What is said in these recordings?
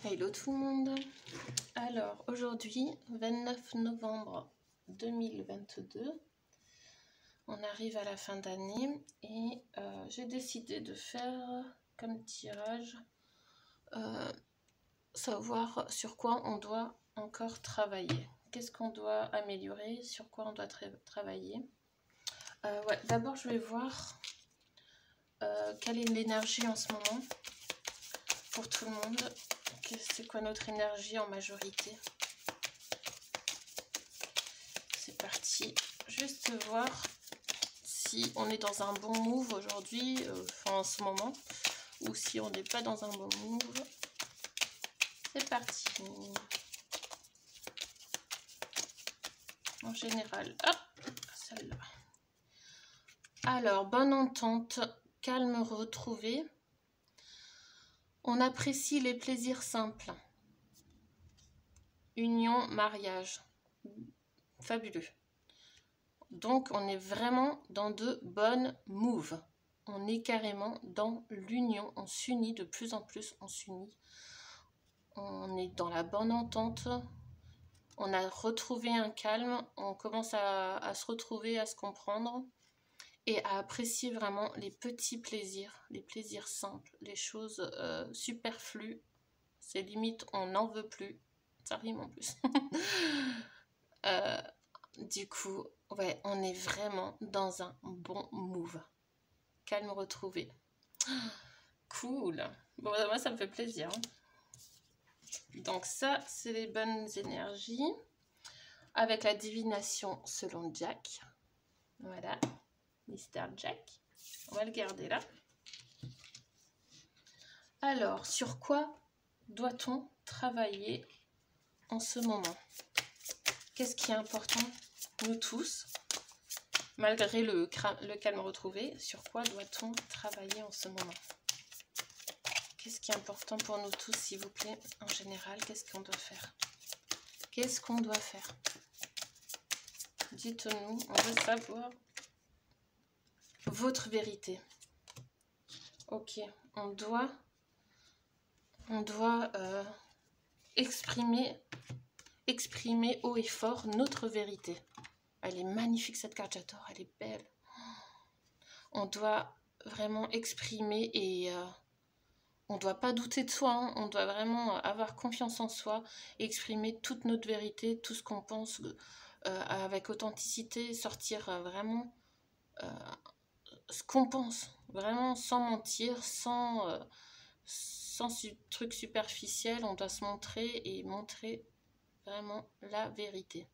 Hello tout le monde. Alors aujourd'hui 29 novembre 2022, on arrive à la fin d'année et j'ai décidé de faire comme tirage savoir sur quoi on doit encore travailler, qu'est-ce qu'on doit améliorer, sur quoi on doit travailler. Ouais, d'abord je vais voir quelle est l'énergie en ce moment pour tout le monde. C'est quoi notre énergie en majorité? C'est parti. Juste voir si on est dans un bon move aujourd'hui, en ce moment, ou si on n'est pas dans un bon move. C'est parti. En général, hop, celle-là. Alors, bonne entente, calme retrouvé. On apprécie les plaisirs simples. Union, mariage. Fabuleux. Donc, on est vraiment dans de bonnes moves. On est carrément dans l'union. On s'unit de plus en plus. On s'unit. On est dans la bonne entente. On a retrouvé un calme. On commence à se retrouver, à se comprendre. Et à apprécier vraiment les petits plaisirs. Les plaisirs simples. Les choses superflues. C'est limite, on n'en veut plus. Ça rime en plus. Du coup, ouais, on est vraiment dans un bon move. Calme retrouvé. Cool. Bon, moi, ça me fait plaisir. Donc ça, c'est les bonnes énergies. Avec la divination selon Jack. Voilà. Mr. Jack. On va le garder là. Alors, sur quoi doit-on travailler en ce moment? Qu'est-ce qui est important, nous tous, malgré le calme retrouvé, sur quoi doit-on travailler en ce moment? Qu'est-ce qui est important pour nous tous, s'il vous plaît, en général? Qu'est-ce qu'on doit faire? Qu'est-ce qu'on doit faire? Dites-nous, on veut savoir votre vérité. Ok, on doit exprimer haut et fort notre vérité. Elle est magnifique cette carte, j'adore, elle est belle. On doit vraiment exprimer et on ne doit pas douter de soi, hein. On doit vraiment avoir confiance en soi, exprimer toute notre vérité, tout ce qu'on pense avec authenticité, sortir vraiment ce qu'on pense, vraiment sans mentir, sans truc superficiel. On doit se montrer et montrer vraiment la vérité.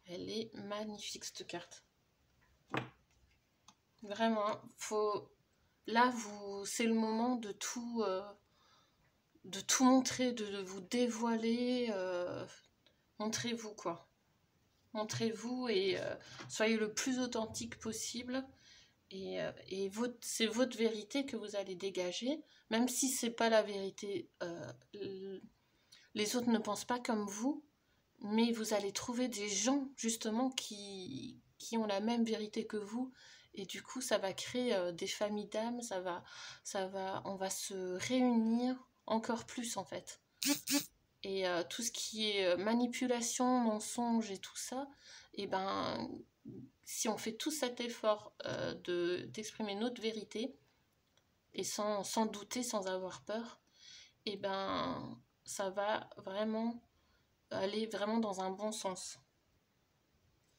Elle est magnifique cette carte. Vraiment, faut... Là, c'est le moment de tout montrer, de vous dévoiler. Montrez-vous, quoi. Montrez-vous et soyez le plus authentique possible. Et c'est votre vérité que vous allez dégager. Même si c'est pas la vérité, les autres ne pensent pas comme vous. Mais vous allez trouver des gens, justement, qui ont la même vérité que vous. Et du coup, ça va créer des familles d'âmes, on va se réunir encore plus, en fait. Et tout ce qui est manipulation, mensonge et tout ça, et ben, si on fait tout cet effort d'exprimer notre vérité, et sans douter, sans avoir peur, et ben, ça va vraiment aller vraiment dans un bon sens.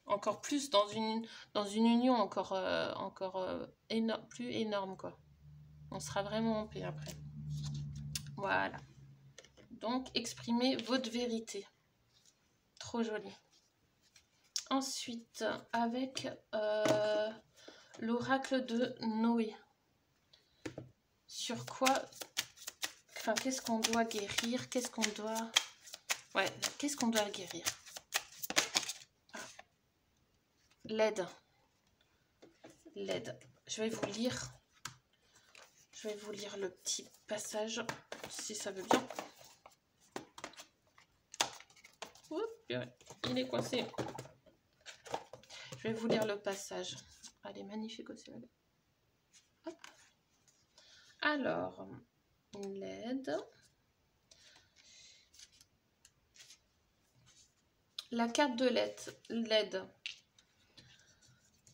Encore plus dans une union encore plus énorme, quoi. On sera vraiment en paix après. Voilà. Donc, exprimez votre vérité. Trop joli. Ensuite, avec l'oracle de Noé. Sur quoi... Enfin, qu'est-ce qu'on doit guérir? Qu'est-ce qu'on doit... Ouais, qu'est-ce qu'on doit guérir? L'aide. L'aide. Je vais vous lire le petit passage, si ça veut bien. Oups, il est coincé. Je vais vous lire le passage. Elle est magnifique aussi. Hop. Alors, l'aide. La carte de l'aide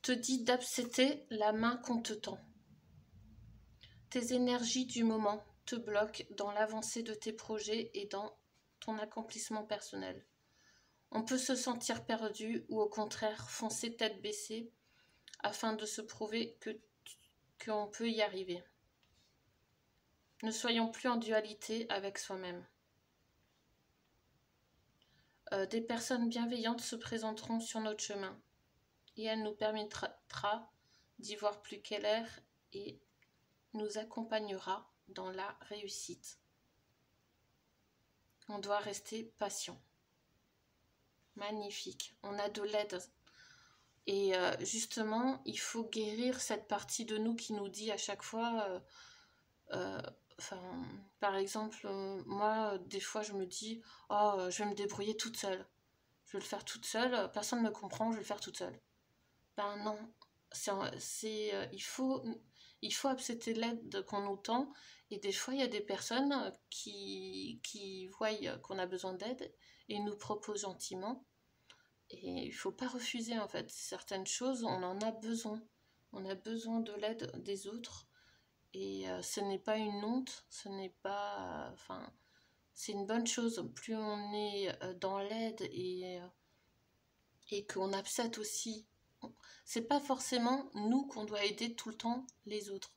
te dit d'accepter la main qu'on te tend. Tes énergies du moment te bloquent dans l'avancée de tes projets et dans ton accomplissement personnel. On peut se sentir perdu ou au contraire foncer tête baissée afin de se prouver qu'on peut y arriver. Ne soyons plus en dualité avec soi-même. Des personnes bienveillantes se présenteront sur notre chemin et elle nous permettra d'y voir plus clair et nous accompagnera dans la réussite. On doit rester patient. Magnifique. On a de l'aide. Et justement, il faut guérir cette partie de nous qui nous dit à chaque fois... par exemple, moi, des fois, je me dis « Oh, je vais me débrouiller toute seule. Je vais le faire toute seule. Personne ne me comprend, je vais le faire toute seule. » Ben non. Il faut accepter l'aide qu'on nous tend. Et des fois, il y a des personnes qui voient qu'on a besoin d'aide et nous proposent gentiment. Et il ne faut pas refuser, en fait. Certaines choses, on en a besoin. On a besoin de l'aide des autres. Et ce n'est pas une honte, ce n'est pas... c'est une bonne chose. Plus on est dans l'aide et qu'on accepte aussi. C'est pas forcément nous qu'on doit aider tout le temps les autres.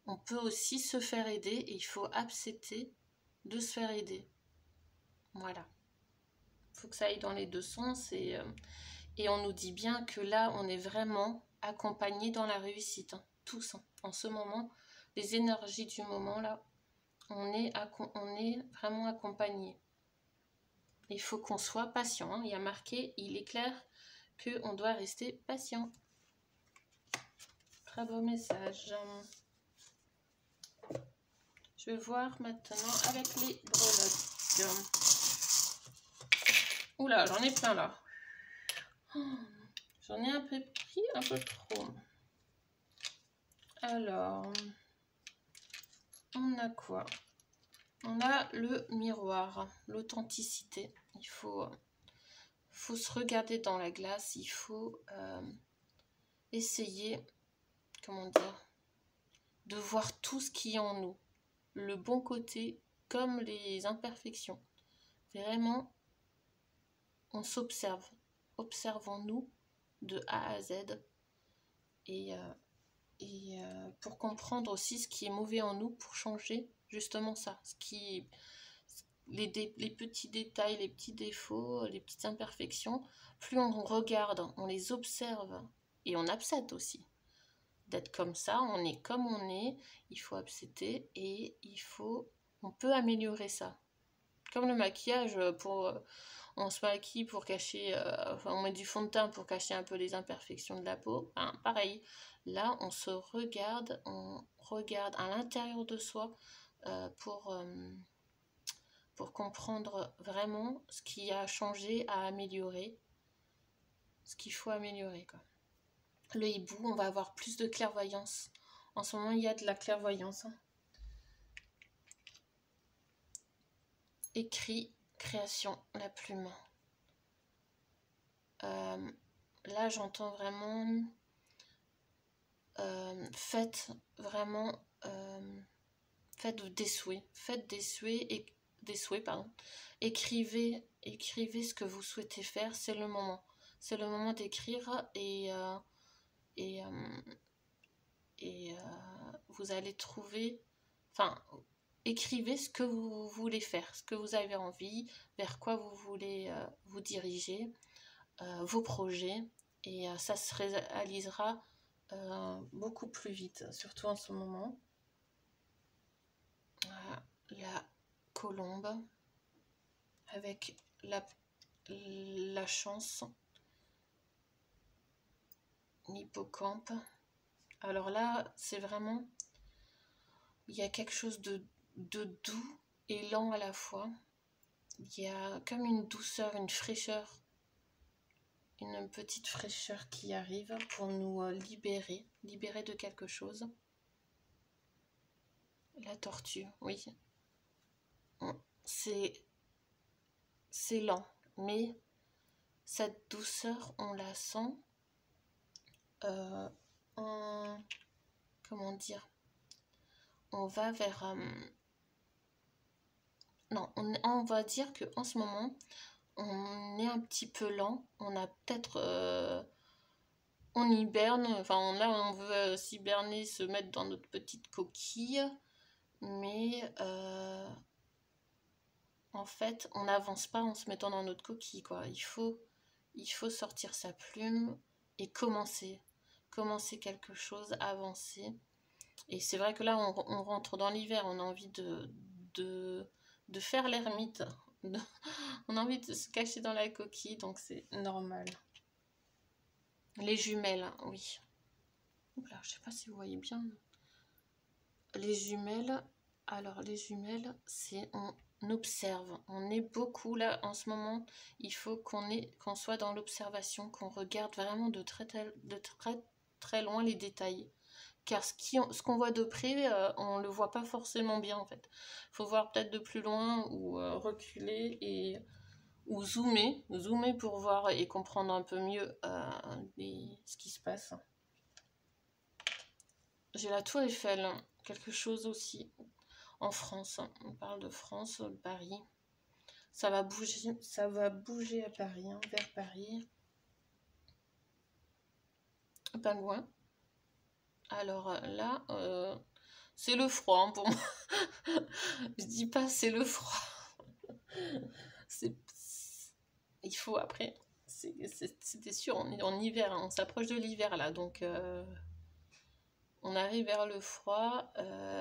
On peut aussi se faire aider et il faut accepter de se faire aider. Voilà. Il faut que ça aille dans les deux sens et on nous dit bien que là, on est vraiment accompagnés dans la réussite. Hein, tous, hein. En ce moment, les énergies du moment, là, on est vraiment accompagnés. Il faut qu'on soit patient. Hein. Il y a marqué, il est clair qu'on doit rester patient. Très beau message. Je vais voir maintenant avec les breloques. Oula, j'en ai plein là. J'en ai un peu pris un peu trop. Alors, on a quoi? On a le miroir, l'authenticité. Il faut se regarder dans la glace. Il faut essayer, comment dire, de voir tout ce qui est en nous. Le bon côté comme les imperfections. Vraiment, on s'observe. Observons-nous de A à Z. Et pour comprendre aussi ce qui est mauvais en nous, pour changer justement ça. Les petits détails, les petits défauts, les petites imperfections, plus on regarde, on les observe et on accepte aussi d'être comme ça, on est comme on est, il faut accepter et on peut améliorer ça. Comme le maquillage, on se maquille pour cacher, on met du fond de teint pour cacher un peu les imperfections de la peau. Pareil, là on se regarde, on regarde à l'intérieur de soi pour comprendre vraiment ce qui a changé à améliorer, ce qu'il faut améliorer, quoi. Le hibou, on va avoir plus de clairvoyance. En ce moment, il y a de la clairvoyance. Hein. Écrit, création, la plume. Là, j'entends vraiment... faites des souhaits, pardon. Écrivez ce que vous souhaitez faire, c'est le moment. C'est le moment d'écrire et vous allez trouver, écrivez ce que vous voulez faire, ce que vous avez envie, vers quoi vous voulez vous diriger, vos projets, et ça se réalisera beaucoup plus vite, surtout en ce moment. La colombe avec la chance, l'hippocampe. Alors là, c'est vraiment, il y a quelque chose de doux et lent à la fois. Il y a comme une douceur, une fraîcheur, une petite fraîcheur qui arrive pour nous libérer de quelque chose. La tortue, oui. C'est lent, mais cette douceur, on la sent. Comment dire, on va vers... non, on va dire qu'en ce moment, on est un petit peu lent. On a peut-être... on hiberne, enfin là on veut s'hiberner, se mettre dans notre petite coquille. Mais en fait, on n'avance pas en se mettant dans notre coquille, quoi. Il faut sortir sa plume et commencer quelque chose, avancer. Et c'est vrai que là, on rentre dans l'hiver, on a envie de faire l'ermite. On a envie de se cacher dans la coquille, donc c'est normal. Les jumelles, oui. Oula, je sais pas si vous voyez bien. Les jumelles, alors les jumelles, c'est on observe. On est beaucoup là en ce moment. Il faut qu'on soit dans l'observation, qu'on regarde vraiment de très loin les détails. Car ce qu'on voit de près, on le voit pas forcément bien en fait. Il faut voir peut-être de plus loin ou reculer ou zoomer pour voir et comprendre un peu mieux ce qui se passe. J'ai la Tour Eiffel, quelque chose aussi en France. On parle de France, Paris. Ça va bouger à Paris, hein, vers Paris. Pas loin. Alors là, c'est le froid hein, pour moi. Je dis pas c'est le froid. Il faut après. C'était sûr, on est en hiver, hein, on s'approche de l'hiver là, donc on arrive vers le froid,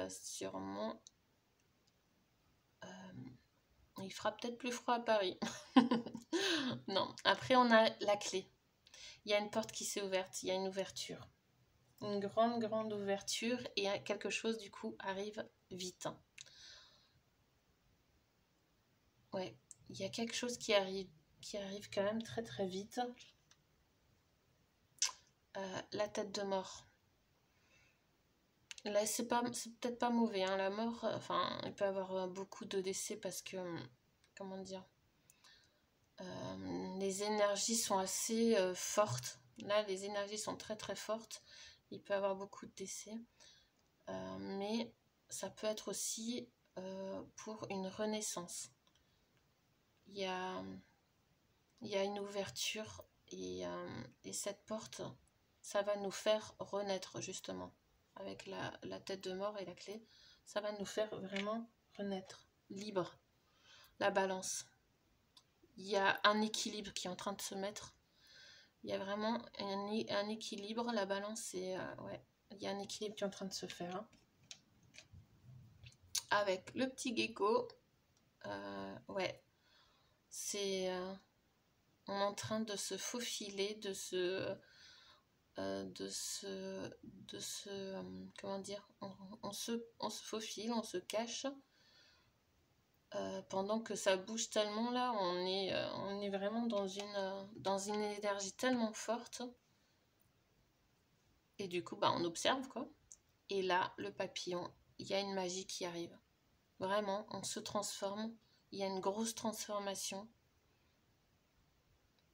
sûrement. Il fera peut-être plus froid à Paris. Non, après on a la clé. Il y a une porte qui s'est ouverte, il y a une ouverture. Une grande ouverture et quelque chose du coup arrive vite. Ouais, il y a quelque chose qui arrive quand même très vite. La tête de mort. Là, c'est peut-être pas mauvais, hein, la mort. Enfin, il peut y avoir beaucoup de décès parce que, comment dire, les énergies sont assez fortes. Là, les énergies sont très fortes. Il peut y avoir beaucoup de décès. Mais ça peut être aussi pour une renaissance. Il y a une ouverture et cette porte, ça va nous faire renaître justement. Avec la tête de mort et la clé, ça va nous faire vraiment renaître, libre. La balance. Il y a un équilibre qui est en train de se mettre. Il y a vraiment un équilibre. La balance, c'est... ouais, il y a un équilibre qui est en train de se faire. Hein. Avec le petit gecko. Ouais. C'est... on est en train de se faufiler, comment dire, on se faufile, on se cache pendant que ça bouge tellement là, on est vraiment dans une énergie tellement forte et du coup bah on observe quoi. Et là le papillon, il y a une magie qui arrive, vraiment on se transforme, il y a une grosse transformation.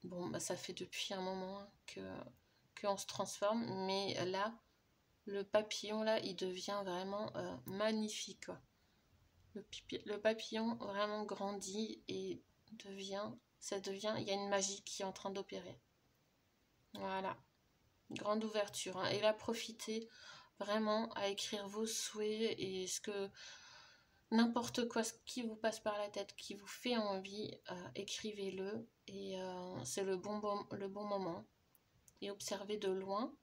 Bon bah ça fait depuis un moment hein, qu'on se transforme, mais là le papillon là il devient vraiment magnifique quoi. Le papillon vraiment grandit et il y a une magie qui est en train d'opérer. Voilà, grande ouverture hein. Et là profitez vraiment à écrire vos souhaits et n'importe quoi ce qui vous passe par la tête, qui vous fait envie, écrivez-le et c'est le bon moment. Et observez de loin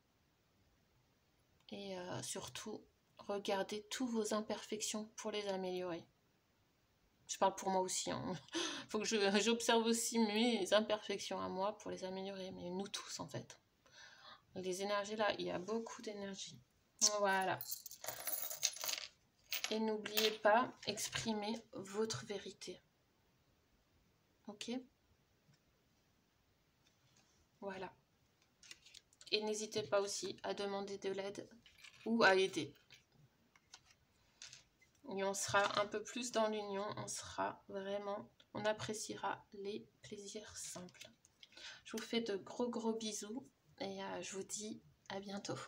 et surtout regardez toutes vos imperfections pour les améliorer. Je parle pour moi aussi. Hein. Faut que j'observe aussi mes imperfections à moi pour les améliorer. Mais nous tous, en fait. Les énergies, là, il y a beaucoup d'énergie. Voilà. Et n'oubliez pas, exprimez votre vérité. Ok ? Voilà. Et n'hésitez pas aussi à demander de l'aide ou à aider. Et on sera un peu plus dans l'union, on appréciera les plaisirs simples. Je vous fais de gros bisous et je vous dis à bientôt.